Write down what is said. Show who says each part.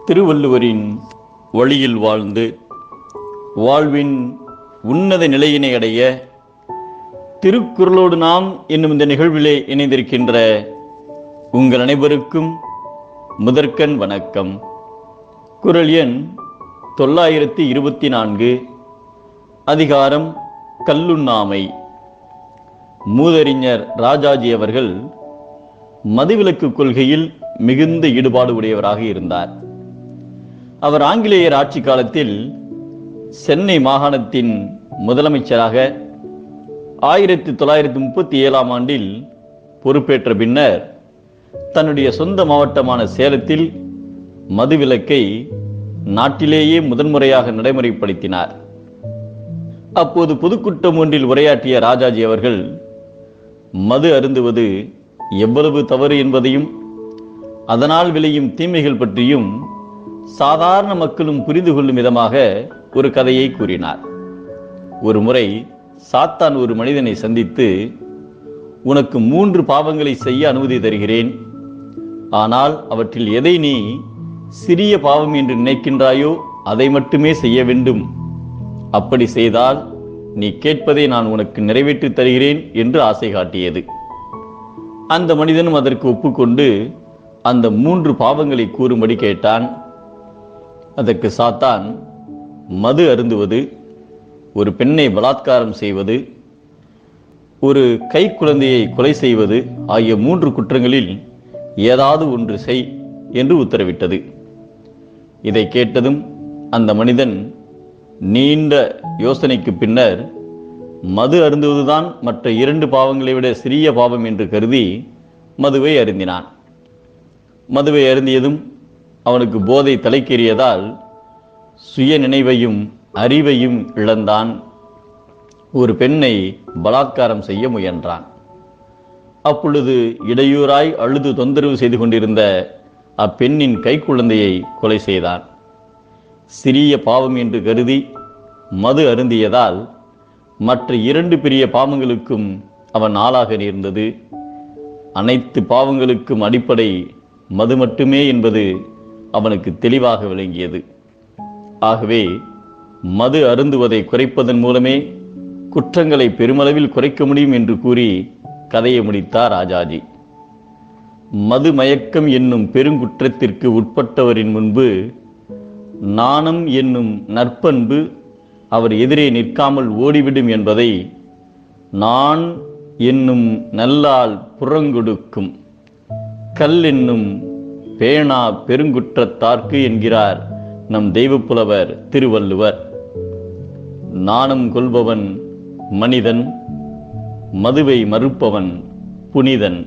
Speaker 1: திருவள்ளுவரின் வழியில் வாழ்ந்து வாழ்வின் உன்னத நிலையினை அடைய திருக்குறளோடு நாம் என்னும் இந்த நிகழ்விலே இணைந்திருக்கின்ற உங்கள் அனைவருக்கும் முதற்கண் வணக்கம். குறள் எண் 924, அதிகாரம் கல்லுண்ணாமை. மூதறிஞர் ராஜாஜி அவர்கள் மதுவிலக்கு கொள்கையில் மிகுந்த ஈடுபாடு உடையவராக இருந்தார். அவர் ஆங்கிலேயர் ஆட்சி காலத்தில் சென்னை மாகாணத்தின் முதலமைச்சராக 1937 ஆண்டில் பொறுப்பேற்ற பின்னர் தன்னுடைய சொந்த மாவட்டமான சேலத்தில் மதுவிலக்கை நாட்டிலேயே முதன்முறையாக நடைமுறைப்படுத்தினார். அப்போது பொதுக்கூட்டம் ஒன்றில் உரையாற்றிய ராஜாஜி அவர்கள் மது அருந்துவது எவ்வளவு தவறு என்பதையும் அதனால் விளையும் தீமைகள் பற்றியும் சாதாரண மக்களும் புரிந்து கொள்ளும் விதமாக ஒரு கதையை கூறினார். ஒரு முறை சாத்தான் ஒரு மனிதனை சந்தித்து, உனக்கு 3 பாவங்களை செய்ய அனுமதி தருகிறேன், ஆனால் அவற்றில் எதை நீ சிறிய பாவம் என்று நினைக்கின்றாயோ அதை மட்டுமே செய்ய வேண்டும். அப்படி செய்தால் நீ கேட்பதை நான் உனக்கு நிறைவேற்றி தருகிறேன் என்று ஆசை காட்டியது. அந்த மனிதனும் அதற்கு ஒப்புக்கொண்டு அந்த 3 பாவங்களை கூறும்படி கேட்டான். அதற்கு சாத்தான், மது அருந்துவது, ஒரு பெண்ணை பலாத்காரம் செய்வது, ஒரு கை குழந்தையை கொலை செய்வது ஆகிய 3 குற்றங்களில் ஏதாவது ஒன்று செய் என்று உத்தரவிட்டது. இதை கேட்டதும் அந்த மனிதன் நீண்ட யோசனைக்கு பின்னர் மது அருந்துவதுதான் மற்ற 2 பாவங்களை விட சிறிய பாவம் என்று கருதி மதுவை அருந்தினான். மதுவை அருந்தியதும் அவனுக்கு போதை தலைக்கேறியதால் சுய நினைவையும் அறிவையும் இழந்தான். ஒரு பெண்ணை பலாத்காரம் செய்ய முயன்றான். அப்பொழுது இடையூறாய் அழுது தொந்தரவு செய்து கொண்டிருந்த அப்பெண்ணின் கைக்குழந்தையை கொலை செய்தான். சிறிய பாவம் என்று கருதி மது அருந்தியதால் மற்ற 2 பெரிய பாவங்களுக்கும் அவன் ஆளாக நேர்ந்தது. அனைத்து பாவங்களுக்கும் அடிப்படை மது மட்டுமே என்பது அவனுக்கு தெளிவாக விளங்கியது. ஆகவே மது அருந்துவதை குறைப்பதன் மூலமே குற்றங்களை பெருமளவில் குறைக்க முடியும் என்று கூறி கதையை முடித்தார் ராஜாஜி. மது மயக்கம் என்னும் பெருங்குற்றத்திற்கு உட்பட்டவரின் முன்பு நாணம் என்னும் நற்பண்பு அவர் எதிரே நிற்காமல் ஓடிவிடும் என்பதை நான் என்னும் நல்லால் புறங்கொடுக்கும் கல் என்னும் பேணா பெருங்குற்றத்தார்க்கு என்கிறார் நம் தெய்வப்புலவர் திருவள்ளுவர். நாணம் கொள்பவன் மனிதன், மதுவை மறுப்பவன் புனிதன்.